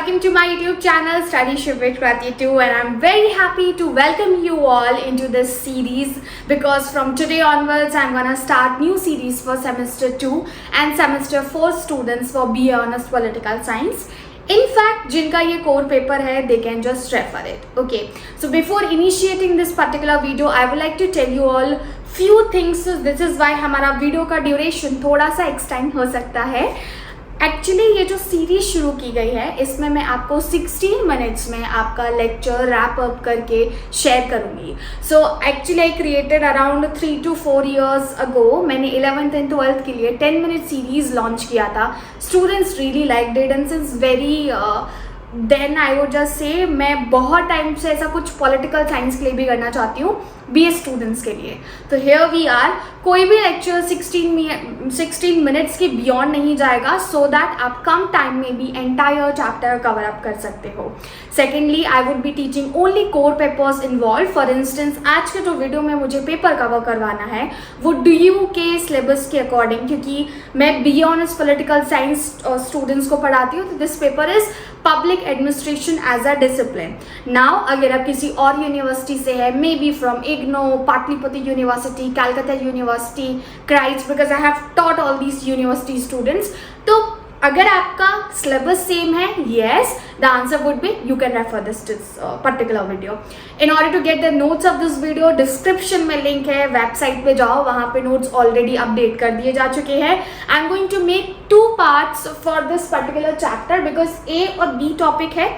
welcome to my YouTube channel Studyship with Krati 2, and I'm very happy to welcome you all into this series because from today onwards I'm gonna start new series for semester 2 and semester 4 students for BA Honors Political Science. In fact, जिनका ये core paper है, they can just refer it. Okay. So before initiating this particular video, I would like to tell you all few things. So this is why हमारा video का duration थोड़ा सा extend हो सकता है. एक्चुअली ये जो सीरीज शुरू की गई है इसमें मैं आपको 16 मिनट्स में आपका लेक्चर रैप अप करके शेयर करूँगी. So actually I created around 3 to 4 years अगो. मैंने 11th and 12th के लिए 10 minute सीरीज लॉन्च किया था. Students really liked it and since very then I would just say मैं बहुत टाइम से ऐसा कुछ पॉलिटिकल साइंस के लिए भी करना चाहती हूँ BA स्टूडेंट्स के लिए. तो हियर वी आर. कोई भी लेक्चर 16 मिनट्स के बियॉन्ड नहीं जाएगा सो दैट आप कम टाइम में भी एंटायर चैप्टर कवर अप कर सकते हो. Secondly, I would be teaching only core papers involve. For instance आज के जो वीडियो में मुझे पेपर कवर करवाना है वो DU के सिलेबस के अकॉर्डिंग, क्योंकि मैं BA honours political science students को पढ़ाती हूँ. तो this paper is public administration as a discipline. Now अगर आप किसी और यूनिवर्सिटी से है, may be from IGNOU, Pataliputra university, Calcutta university, Christ, because I have taught all these university students. तो अगर आपका सिलेबस सेम है, yes, the answer would be you can refer this particular video. In order to get the notes of this video, description में link है, website पे जाओ, वहाँ पे नोट्स ऑलरेडी अपडेट कर दिए जा चुके हैं. I am going to make 2 parts for this particular chapter because A और B टॉपिक है,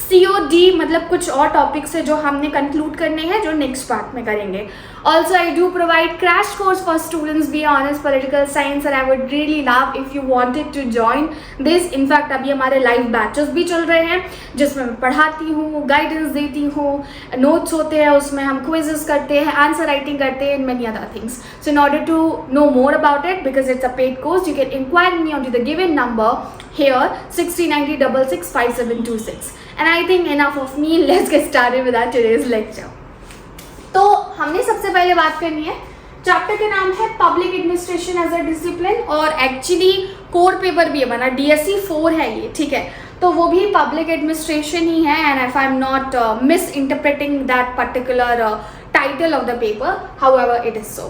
C और D मतलब कुछ और टॉपिक्स है जो हमने कंक्लूड करने हैं, जो नेक्स्ट पार्ट में करेंगे. Also, I do provide crash course for students BA Honors Political Science and I would really love if you wanted to join this. In fact, अभी हमारे लाइव बैचेस भी चल रहे हैं जिसमें मैं पढ़ाती हूँ, गाइडेंस देती हूँ, नोट्स होते हैं, उसमें हम क्विजेस करते हैं, आंसर राइटिंग करते हैं, many other things. So in order to know more about it, because it's a paid course, you can inquire me onto the given number here 6390665726. And I think enough of me. Let's get started with our today's lecture. तो हमने सबसे पहले बात करनी है, chapter का नाम है public administration as a discipline और एक्चुअली कोर पेपर भी है बना, DSE 4 है ये, ठीक है. तो वो भी पब्लिक एडमिनिस्ट्रेशन ही है and if I am not misinterpreting that particular title of the paper, however it is so.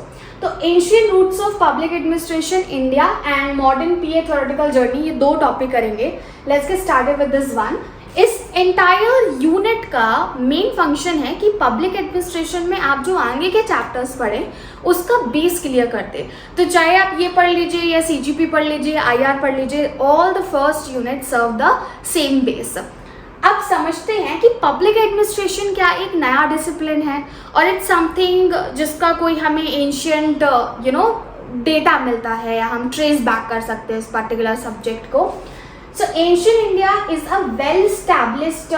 तो ancient roots of public administration India and modern PA theoretical journey, ये 2 टॉपिक करेंगे. Let's get started with this one. इस entire unit का main function है कि public administration में आप जो आगे के चैप्टर्स पढ़ें उसका बेस क्लियर करते. तो चाहे आप ये पढ़ लीजिए या CGP पढ़ लीजिए, IR पढ़ लीजिए, all the first unit serve the same base. अब समझते हैं कि पब्लिक एडमिनिस्ट्रेशन क्या एक नया डिसिप्लिन है और इट्स समथिंग जिसका कोई हमें एंशियंट डेटा मिलता है या हम ट्रेस बैक कर सकते हैं इस पर्टिकुलर सब्जेक्ट को. So ancient India is a well-established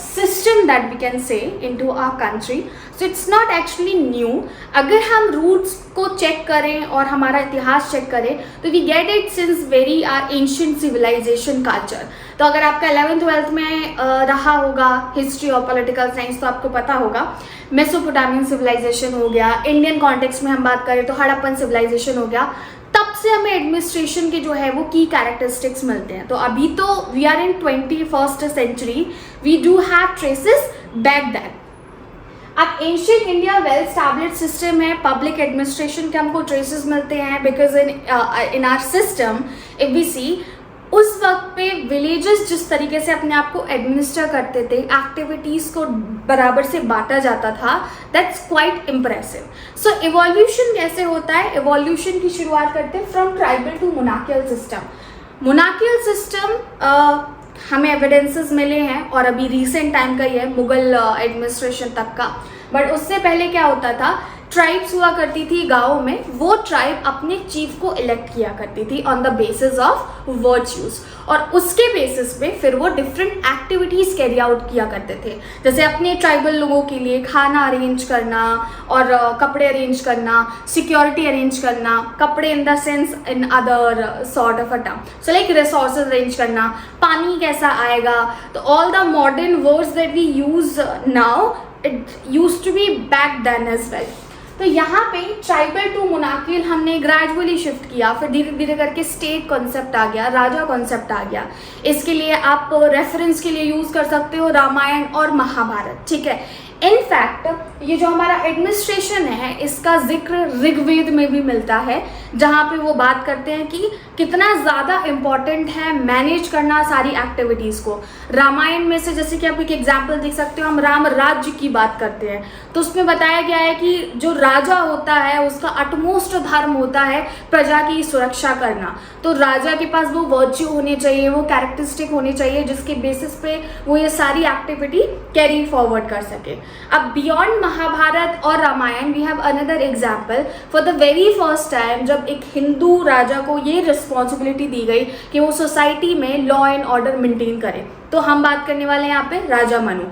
system that we can say into our country. So it's not actually new. अगर हम roots को check करें और हमारा इतिहास check करें तो we get it since very our ancient civilization culture. तो अगर आपका 11th 12th में रहा होगा history और political science तो आपको पता होगा मेसोपोटामियन civilization हो गया, इंडियन कॉन्टेक्स्ट में हम बात करें तो हड़प्पन civilization हो गया. तब से हमें एडमिनिस्ट्रेशन के जो है वो की कैरेक्टरिस्टिक्स मिलते हैं. तो अभी तो we are in 21st century, we do have traces back then. अब ancient India well established system है, पब्लिक एडमिनिस्ट्रेशन के हमको ट्रेसेस मिलते हैं because in our system if we see उस वक्त पे विलेजेस जिस तरीके से अपने आप को एडमिनिस्टर करते थे, एक्टिविटीज़ को बराबर से बांटा जाता था, that's quite impressive. So evolution कैसे होता है? इवोल्यूशन की शुरुआत करते हैं from tribal to monarchial system. Monarchial system हमें एविडेंसेस मिले हैं और अभी रिसेंट टाइम का ही है, मुगल एडमिनिस्ट्रेशन तक का. बट उससे पहले क्या होता था, ट्राइब्स हुआ करती थी गाँव में, वो ट्राइब अपने चीफ को इलेक्ट किया करती थी on the basis of virtues और उसके बेसिस पे फिर वो डिफरेंट एक्टिविटीज़ कैरी आउट किया करते थे. जैसे अपने ट्राइबल लोगों के लिए खाना अरेंज करना और कपड़े अरेंज करना, सिक्योरिटी अरेंज करना, कपड़े in the sense in other sort of a term, so like resources arrange करना, पानी कैसा आएगा. तो all the modern words that we use now, it used to be back then as well. तो यहाँ पे ट्राइबल टू मोनार्कियल हमने gradually shift किया, फिर धीरे धीरे करके स्टेट कॉन्सेप्ट आ गया, राजा कॉन्सेप्ट आ गया। इसके लिए आप रेफरेंस के लिए यूज़ कर सकते हो रामायण और महाभारत, ठीक है। इनफैक्ट ये जो हमारा एडमिनिस्ट्रेशन है इसका जिक्र ऋग्वेद में भी मिलता है, जहाँ पे वो बात करते हैं कि कितना ज़्यादा इम्पॉर्टेंट है मैनेज करना सारी एक्टिविटीज़ को। रामायण में से जैसे कि आप एक एग्जाम्पल देख सकते हो, हम राम राज्य की बात करते हैं तो उसमें बताया गया है कि जो राजा होता है उसका अटमोस्ट धर्म होता है प्रजा की सुरक्षा करना। तो राजा के पास वो वर्च्यू होने चाहिए, वो कैरेक्टरिस्टिक होने चाहिए जिसके बेसिस पे वो ये सारी एक्टिविटी कैरी फॉरवर्ड कर सके। अब बियॉन्ड महाभारत और Ramayana we have another example. For the very first time जब एक हिंदू राजा को ये रिस्पॉन्सिबिलिटी दी गई कि वो सोसाइटी में लॉ एंड ऑर्डर मेंटेन करे, तो हम बात करने वाले हैं यहाँ पे राजा मनु।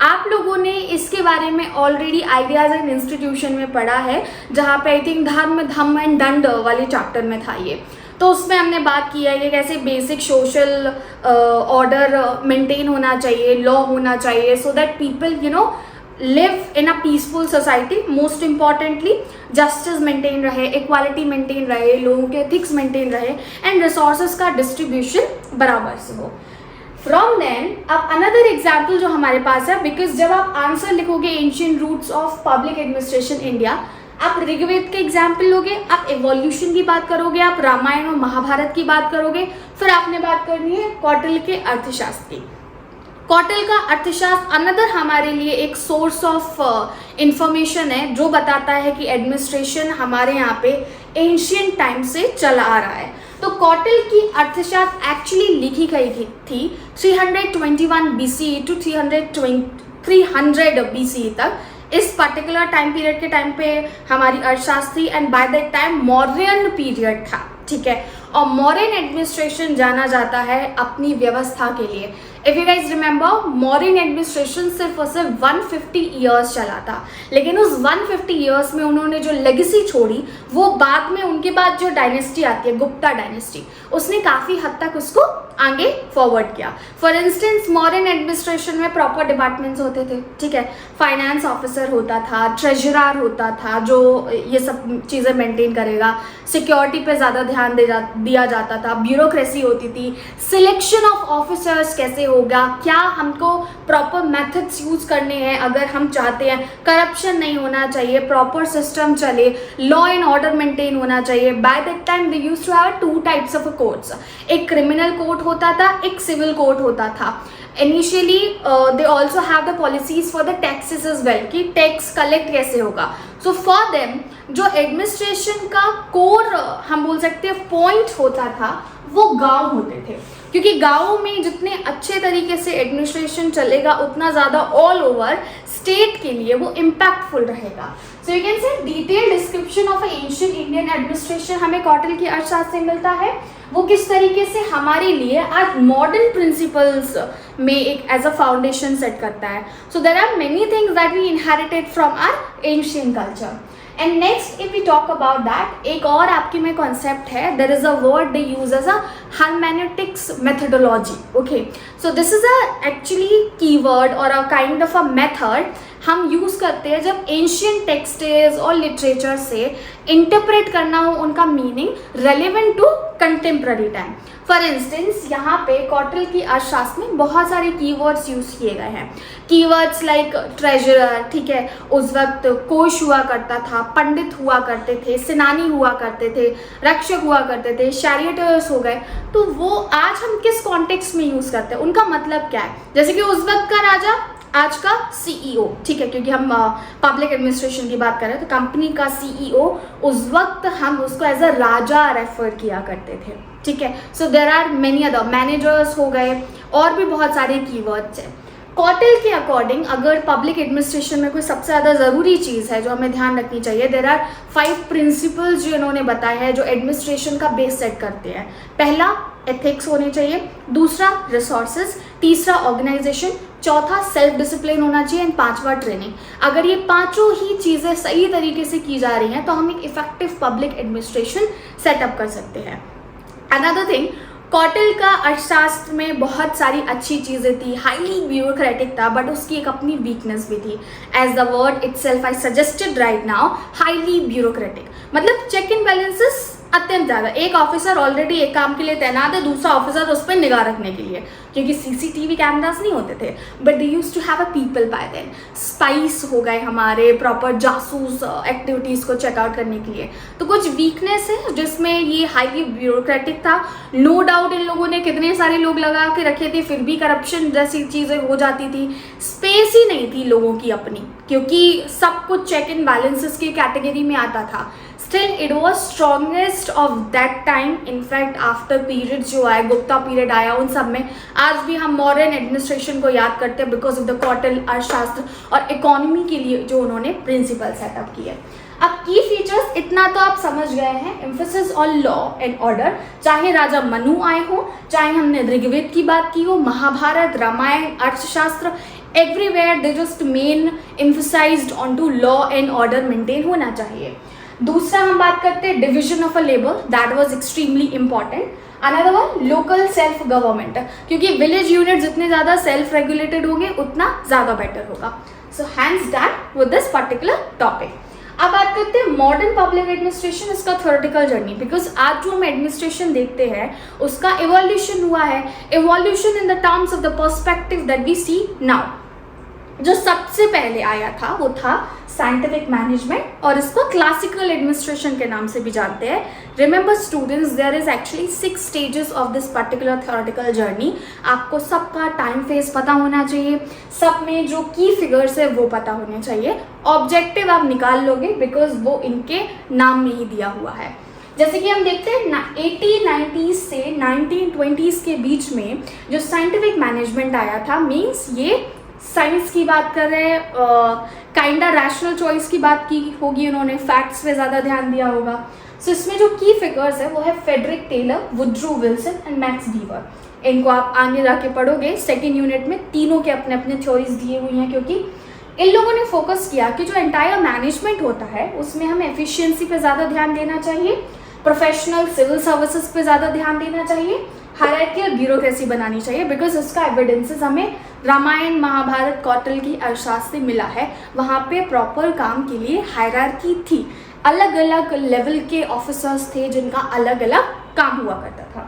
आप लोगों ने इसके बारे में ऑलरेडी आइडियाज एंड इंस्टीट्यूशन में पढ़ा है, जहाँ पे आई थिंक धम्म एंड दंड वाले चैप्टर में था ये। तो उसमें हमने बात की है कि कैसे बेसिक सोशल ऑर्डर मेंटेन होना चाहिए, लॉ होना चाहिए, so that people live in a peaceful society. Most importantly justice maintain रहे, इक्वालिटी मेंटेन रहे, लोगों के एथिक्स मेंटेन रहे एंड रिसोर्सेज का डिस्ट्रीब्यूशन बराबर से हो। फ्रॉम देन अब अनदर एग्जाम्पल जो हमारे पास है, बिकॉज जब आप आंसर लिखोगे ancient roots of public administration India, आप ऋग्वेद के एग्जाम्पल लोगे, आप एवोल्यूशन की बात करोगे, आप रामायण और महाभारत की बात करोगे, फिर आपने बात करनी है कौटिल्य के अर्थशास्त्र की। कौटिल्य का अर्थशास्त्र अनदर हमारे लिए एक सोर्स ऑफ इंफॉर्मेशन है जो बताता है कि एडमिनिस्ट्रेशन हमारे यहाँ पे एंशियंट टाइम से चला आ रहा है। तो कौटिल्य की अर्थशास्त्र एक्चुअली लिखी गई थी 321 BCE टू 300 BCE तक। इस पर्टिकुलर टाइम पीरियड के टाइम पे हमारी अर्थशास्त्री and bye that time Mauryan period था, ठीक है। और मौर्यन एडमिनिस्ट्रेशन जाना जाता है अपनी व्यवस्था के लिए। If you guys remember, Mauryan administration सिर्फ और सिर्फ 150 ईयर्स चला था, लेकिन उस 150 ईयर्स में उन्होंने जो लेगेसी छोड़ी वो बाद में उनके बाद जो डायनेस्टी आती है गुप्ता डायनेस्टी, उसने काफ़ी हद तक उसको आगे फॉरवर्ड किया। फॉर इंस्टेंस मॉडर्न एडमिनिस्ट्रेशन में प्रॉपर डिपार्टमेंट्स होते थे, ठीक है। फाइनेंस ऑफिसर होता था, ट्रेजरर होता था जो ये सब चीज़ें मेंटेन करेगा, सिक्योरिटी पे ज़्यादा ध्यान दिया जाता था, ब्यूरोक्रेसी होती थी, सिलेक्शन ऑफ ऑफिसर्स कैसे होगा, क्या हमको प्रॉपर मेथड्स यूज़ करने हैं अगर हम चाहते हैं, करप्शन नहीं होना चाहिए, प्रॉपर सिस्टम चले, लॉ एंड ऑर्डर मेंटेन होना चाहिए। By that time they used to have 2 types of courts, एक क्रिमिनल कोर्ट होता था, एक सिविल कोर्ट होता था। Initially they also have the policies for the taxes as well, कि टैक्स कलेक्ट कैसे होगा। सो फॉर देम जो एडमिनिस्ट्रेशन का कोर हम बोल सकते हैं पॉइंट होता था वो गांव होते थे, क्योंकि गाँव में जितने अच्छे तरीके से एडमिनिस्ट्रेशन चलेगा उतना ज़्यादा ऑल ओवर स्टेट के लिए वो इम्पैक्टफुल रहेगा। So you can say detail description of ancient Indian administration हमें कौटिल्य की अर्थशास्त्र से मिलता है, वो किस तरीके से हमारे लिए आज मॉडर्न प्रिंसिपल्स में एक एज अ फाउंडेशन सेट करता है। So there are many things that we inherited from our ancient culture. And next if we talk about that, एक और आपके में कॉन्सेप्ट है, there is a word they use as a hermeneutics methodology. Okay, so this is a actually keyword or a kind of a method हम use करते हैं जब ancient टेक्सट्स और लिटरेचर से इंटरप्रेट करना हो उनका meaning relevant to contemporary time. For instance यहाँ पे कौटिल्य की अर्थशास्त्र में बहुत सारे कीवर्ड्स यूज़ किए गए हैं। कीवर्ड्स लाइक ट्रेजरर, ठीक है, उस वक्त कोश हुआ करता था, पंडित हुआ करते थे, सेनानी हुआ करते थे, रक्षक हुआ करते थे, शैरियटर्स हो गए। तो वो आज हम किस कॉन्टेक्स्ट में यूज़ करते हैं, उनका मतलब क्या है। जैसे कि उस वक्त का राजा, आज का सीईओ, ठीक है, क्योंकि हम पब्लिक एडमिनिस्ट्रेशन की बात कर रहे हैं तो कंपनी का सीईओ उस वक्त हम उसको एज अ राजा रेफर किया करते थे, ठीक है। So there are many other, managers हो गए, और भी बहुत सारे कीवर्ड्स हैं। कौटिल्य के अकॉर्डिंग अगर पब्लिक एडमिनिस्ट्रेशन में कोई सबसे ज़्यादा ज़रूरी चीज़ है जो हमें ध्यान रखनी चाहिए, देयर आर 5 प्रिंसिपल्स जो इन्होंने बताया है जो एडमिनिस्ट्रेशन का बेस सेट करते हैं। पहला एथिक्स होनी चाहिए, दूसरा रिसोर्सेज, तीसरा ऑर्गेनाइजेशन, चौथा सेल्फ डिसिप्लिन होना चाहिए एंड पांचवा ट्रेनिंग। अगर ये पांचों ही चीज़ें सही तरीके से की जा रही हैं तो हम एक इफेक्टिव पब्लिक एडमिनिस्ट्रेशन सेटअप कर सकते हैं। अनदर थिंग, कॉटल का अर्थशास्त्र में बहुत सारी अच्छी चीज़ें थी, हाईली ब्यूरोक्रेटिक था, बट उसकी एक अपनी वीकनेस भी थी. As the word itself I suggested right now, highly bureaucratic. मतलब चेक एंड बैलेंसेस अत्यंत ज़्यादा. एक ऑफिसर ऑलरेडी एक काम के लिए तैनात है, दूसरा ऑफिसर उस पर निगाह रखने के लिए, क्योंकि सीसीटीवी कैमरास नहीं होते थे, but they used to have a people by then. Spies हो गए हमारे, प्रॉपर जासूस एक्टिविटीज़ को चेकआउट करने के लिए. तो कुछ वीकनेस है जिसमें ये हाईली ब्यूरोक्रेटिक था. नो डाउट इन लोगों ने कितने सारे लोग लगा के रखे थे, फिर भी करप्शन जैसी चीज़ें हो जाती थी. स्पेस ही नहीं थी लोगों की अपनी, क्योंकि सब कुछ चेक एंड बैलेंसेस की कैटेगरी में आता था. Still, it was strongest of that time. In fact, after periods जो आए, गुप्ता पीरियड आया, उन सब में आज भी हम मॉडर्न एडमिनिस्ट्रेशन को याद करते हैं बिकॉज ऑफ द कॉटल अर्थशास्त्र और इकोनॉमी के लिए जो उन्होंने प्रिंसिपल सेटअप किए. अब की फीचर्स इतना तो आप समझ गए हैं. Emphasis on law and order, चाहे राजा मनु आए हो, चाहे हमने ऋग्वेद की बात की हो, Mahabharata, Ramayana, Arthashastra, everywhere they just main emphasised on to law and order maintain होना चाहिए. दूसरा हम बात करते हैं division of a labour, that was extremely important. Another one local self government, क्योंकि विलेज यूनिट जितने ज़्यादा सेल्फ रेगुलेटेड होंगे उतना ज़्यादा बेटर होगा. So hands done with this particular topic. अब बात करते हैं मॉडर्न पब्लिक एडमिनिस्ट्रेशन, इसका थ्योरेटिकल जर्नी, बिकॉज आज जो हम एडमिनिस्ट्रेशन देखते हैं उसका इवोल्यूशन हुआ है. Evolution in the terms of the perspective that we see now. जो सबसे पहले आया था वो था साइंटिफिक मैनेजमेंट, और इसको क्लासिकल एडमिनिस्ट्रेशन के नाम से भी जानते हैं. Remember students, there is actually 6 stages of this particular theoretical journey. आपको सबका टाइम फेज पता होना चाहिए, सब में जो की फिगर्स है वो पता होने चाहिए. ऑब्जेक्टिव आप निकाल लोगे बिकॉज वो इनके नाम में ही दिया हुआ है. जैसे कि हम देखते हैं 1890s से 1920s के बीच में जो साइंटिफिक मैनेजमेंट आया था, मीन्स ये साइंस की बात कर रहे हैं, काइंडा रैशनल चॉइस की बात की होगी, उन्होंने फैक्ट्स पे ज़्यादा ध्यान दिया होगा. सो इसमें जो की फिगर्स है वो है Frederick Taylor, Woodrow Wilson and Max Weber. इनको आप आगे जाके पढ़ोगे सेकेंड यूनिट में. तीनों के अपने अपने थ्योरीज दिए हुई हैं, क्योंकि इन लोगों ने फोकस किया कि जो एंटायर मैनेजमेंट होता है उसमें हमें एफिशिएंसी पे ज़्यादा ध्यान देना चाहिए, प्रोफेशनल सिविल सर्विसेज पे ज़्यादा ध्यान देना चाहिए, हायरार्कियल ब्यूरोक्रेसी बनानी चाहिए. बिकॉज इसका एविडेंसेस हमें रामायण, महाभारत, कौटिल्य की अर्थशास्त्र से मिला है. वहाँ पे प्रॉपर काम के लिए हायरार्की थी, अलग अलग लेवल के ऑफिसर्स थे जिनका अलग अलग काम हुआ करता था.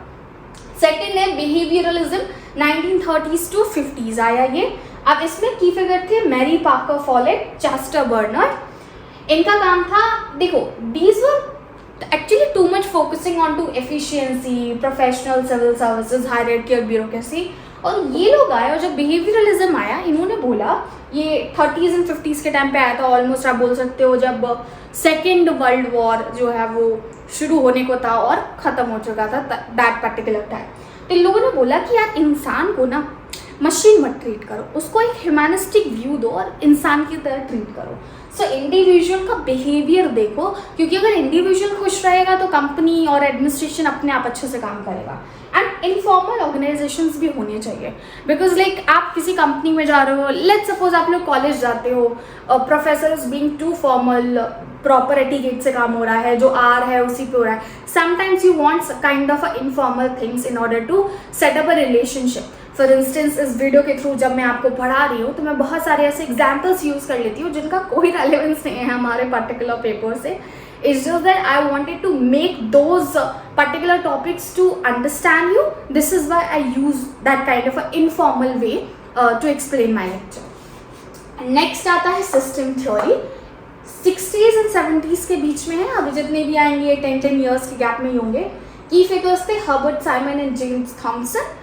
सेकेंड है बिहेवियरलिज्म, 1930s to 50s आया ये. अब इसमें की फिगर थे Mary Parker Follett, Chester Barnard. इनका काम था, देखो these were actually too much focusing on to efficiency, professional civil services, hierarchical bureaucracy. और ये लोग आए और जब बिहेवियरलिज्म आया, इन्होंने बोला, ये 30s and 50s के टाइम पे आया था ऑलमोस्ट, आप बोल सकते हो जब सेकेंड वर्ल्ड वॉर जो है वो शुरू होने को था और ख़त्म हो चुका था दैट पर्टिकुलर टाइम. तो इन लोगों ने बोला कि यार इंसान को ना मशीन मत ट्रीट करो, उसको एक ह्यूमैनिस्टिक व्यू दो और इंसान की तरह ट्रीट करो. सो इंडिविजुअल का बिहेवियर देखो, क्योंकि अगर इंडिविजुअल खुश रहेगा तो कंपनी और एडमिनिस्ट्रेशन अपने आप अच्छे से काम करेगा. एंड इनफॉर्मल ऑर्गेनाइजेशंस भी होने चाहिए, बिकॉज लाइक आप किसी कंपनी में जा रहे हो, लेट्स सपोज आप लोग कॉलेज जाते हो, professor is being too formal, proper etiquette से काम हो रहा है, जो आर है उसी पे हो रहा है. Sometimes you want kind of informal things in order to set up a relationship. For instance इस वीडियो के थ्रू जब मैं आपको पढ़ा रही हूँ तो मैं बहुत सारे ऐसे एग्जाम्पल्स यूज़ कर लेती हूँ जिनका कोई रेलेवेंस नहीं है हमारे पर्टिकुलर पेपर से. It's just that I wanted to make those particular topics to understand you. This is why I use that kind of an informal way to explain my lecture. Next आता है system theory. 60s and 70s के बीच में है, अभी जितने भी आएंगे 10 years के गैप में ही होंगे. की फिगर्स थे Herbert Simon and James Thompson.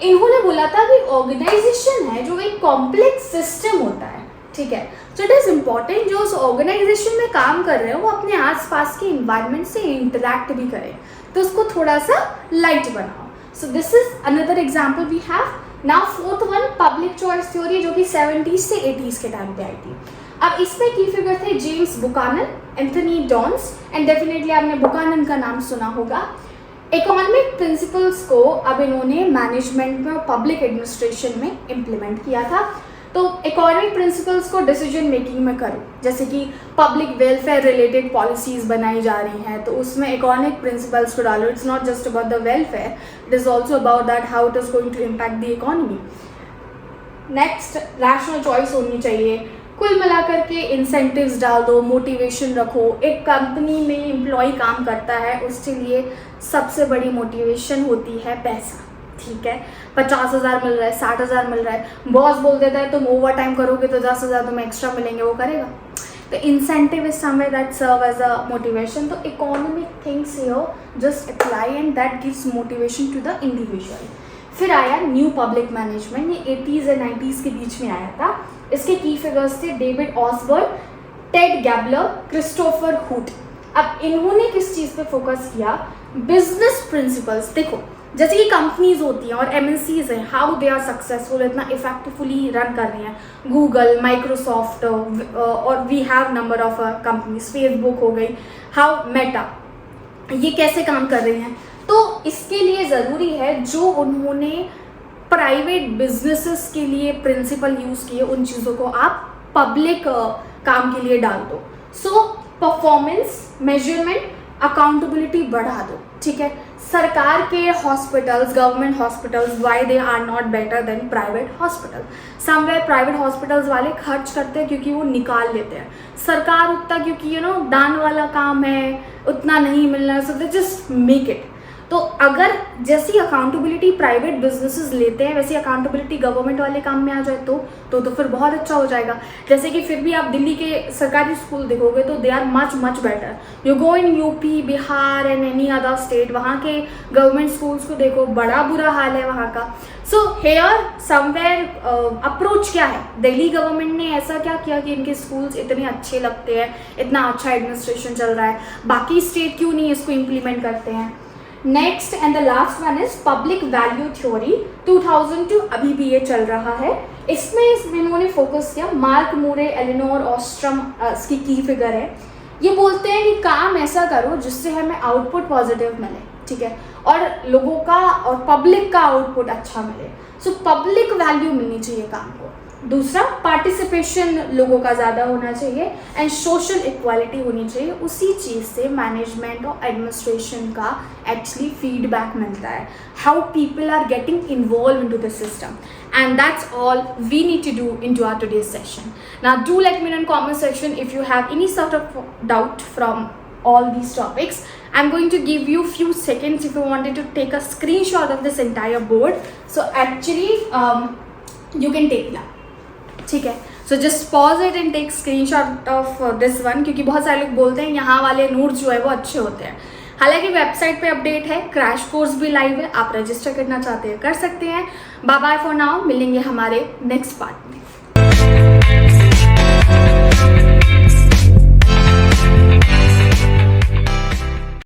इन्होंने बोला था कि ऑर्गेनाइजेशन है जो एक कॉम्प्लेक्स सिस्टम होता है, ठीक है. सो इट इज़ इम्पॉर्टेंट जो उस ऑर्गेनाइजेशन में काम कर रहे हो वो अपने आसपास के इन्वायरमेंट से इंटरैक्ट भी करें, तो उसको थोड़ा सा लाइट बनाओ. So this is another example we have. Now fourth one public choice theory, जो कि 70s से 80s के टाइम पे आई थी. अब इसमें की फिगर थे James Buchanan, Anthony Downs, and definitely आपने बुकानन का नाम सुना होगा. इकोनॉमिक प्रिंसिपल्स को अब इन्होंने मैनेजमेंट में और पब्लिक एडमिनिस्ट्रेशन में इम्प्लीमेंट किया था. तो इकोनॉमिक प्रिंसिपल्स को डिसीजन मेकिंग में करो, जैसे कि पब्लिक वेलफेयर रिलेटेड पॉलिसीज़ बनाई जा रही हैं तो उसमें इकोनॉमिक प्रिंसिपल्स को डालो. It's not just about the welfare, it is also about that how it is going to impact the economy. Next, rational choice होनी चाहिए. कुल मिलाकर के इंसेंटिव्स डाल दो, मोटिवेशन रखो. एक कंपनी में एम्प्लॉय काम करता है, उसके लिए सबसे बड़ी मोटिवेशन होती है पैसा. ठीक है, 50,000 मिल रहा है, 60,000 मिल रहा है, बॉस बोल देता है तुम ओवर टाइम करोगे तो 10,000 तुम्हें एक्स्ट्रा मिलेंगे, वो करेगा. तो incentive is somewhere that serve as a motivation. तो economic things here just apply and that gives motivation to the individual. फिर आया न्यू पब्लिक मैनेजमेंट. ये 80s एंड 90s के बीच में आया था. इसके की फिगर्स थे David Osborne, Ted Gaebler, Christopher Hood. अब इन्होंने किस चीज़ पे फोकस किया? Business principles. देखो, जैसे कि कंपनीज होती हैं और एमएनसीज हैं, हाउ दे आर सक्सेसफुल, इतना इफेक्टिवली रन कर रही हैं. गूगल, माइक्रोसॉफ्ट और we have number of companies, Facebook हो गई, हाउ मेटा, ये कैसे काम कर रही हैं. तो इसके लिए ज़रूरी है जो उन्होंने प्राइवेट बिजनेसेस के लिए प्रिंसिपल यूज़ किए उन चीज़ों को आप पब्लिक काम के लिए डाल दो. सो परफॉर्मेंस, मेजरमेंट, अकाउंटेबिलिटी बढ़ा दो. ठीक है, सरकार के hospitals, government hospitals, why they are not better than private hospital? Somewhere private hospitals वाले खर्च करते हैं क्योंकि वो निकाल लेते हैं. सरकार उतना, क्योंकि दान वाला काम है, उतना नहीं मिलना, सो दे जस्ट मेक इट. तो अगर जैसी अकाउंटेबिलिटी प्राइवेट बिजनेसेस लेते हैं वैसी अकाउंटेबिलिटी गवर्नमेंट वाले काम में आ जाए तो फिर बहुत अच्छा हो जाएगा. जैसे कि फिर भी आप दिल्ली के सरकारी स्कूल देखोगे तो they are much better. You go in UP, Bihar and any other state, वहाँ के गवर्नमेंट स्कूल्स को देखो, बड़ा बुरा हाल है वहाँ का. सो हेयर समवेयर अप्रोच क्या है? दिल्ली गवर्नमेंट ने ऐसा क्या किया कि इनके स्कूल्स इतने अच्छे लगते हैं, इतना अच्छा एडमिनिस्ट्रेशन चल रहा है, बाकी स्टेट क्यों नहीं इसको इम्प्लीमेंट करते हैं? Next and the last one is public value theory. 2002 अभी भी ये चल रहा है. इसमें इन्होंने फोकस किया. मार्क मूरे, एलिनोर ऑस्ट्रम इसकी की फिगर है. ये बोलते हैं कि काम ऐसा करो जिससे हमें आउटपुट पॉजिटिव मिले. ठीक है, और लोगों का और पब्लिक का आउटपुट अच्छा मिले. सो पब्लिक वैल्यू मिलनी चाहिए काम को. दूसरा, पार्टिसिपेशन लोगों का ज़्यादा होना चाहिए एंड सोशल इक्वालिटी होनी चाहिए. उसी चीज़ से मैनेजमेंट और एडमिनिस्ट्रेशन का एक्चुअली फीडबैक मिलता है. How people are getting involve into the system. And that's all we need to do into our today's session. Now do let me know in comment section if you have any sort of doubt from all these topics. I'm going to give you few seconds if you wanted to take a screenshot of this entire board. So actually you can take that. ठीक है, so just pause it and take screenshot of this one, क्योंकि बहुत सारे लोग बोलते हैं यहाँ वाले नोट्स जो है वो अच्छे होते हैं. हालांकि वेबसाइट पे अपडेट है, क्रैश कोर्स भी लाइव है, आप रजिस्टर करना चाहते हैं कर सकते हैं. बाय बाय फॉर नाउ, मिलेंगे हमारे नेक्स्ट पार्ट में.